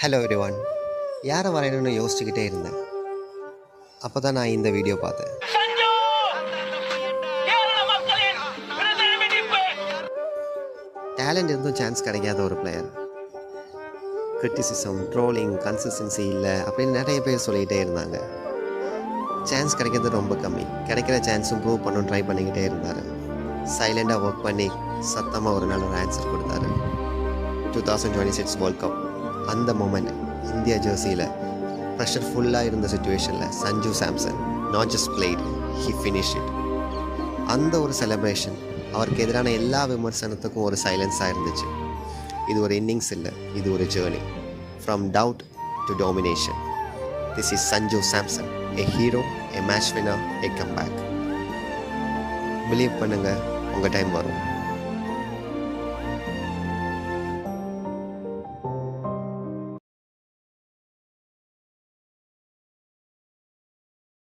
Hello everyone. யாரை வரையணும்னு யோசிச்சுக்கிட்டே இருந்தேன். அப்போ தான் நான் இந்த வீடியோ பார்த்தேன். டேலண்ட் இருந்தும் சான்ஸ் கிடைக்காத ஒரு பிளேயர். கிரிட்டிசிசம், ட்ரோலிங், கன்சிஸ்டன்சி இல்லை அப்படின்னு நிறைய பேர் சொல்லிக்கிட்டே இருந்தாங்க. சான்ஸ் கிடைக்கிறது ரொம்ப கம்மி. கிடைக்கிற சான்ஸும் ப்ரூவ் பண்ணணும் ட்ரை பண்ணிக்கிட்டே இருந்தார். சைலண்டாக ஒர்க் பண்ணி சத்தமாக ஒரு நல்ல ஆன்சர் கொடுத்தாரு. 2026 வேர்ல்ட் கப் அந்த மொமெண்ட் இந்தியா ஜெர்சியில் ப்ரெஷர் ஃபுல்லாக இருந்த சுச்சுவேஷனில் Sanju Samson not just played, he finish it. அந்த ஒரு செலிப்ரேஷன் அவருக்கு எதிரான எல்லா விமர்சனத்துக்கும் ஒரு சைலன்ஸாக இருந்துச்சு. இது ஒரு இன்னிங்ஸ் இல்லை, இது ஒரு journey from doubt to domination. This is Sanju Samson, a hero, a match Winner, a comeback. Believe பண்ணுங்கள், உங்கள் டைம் வரும்.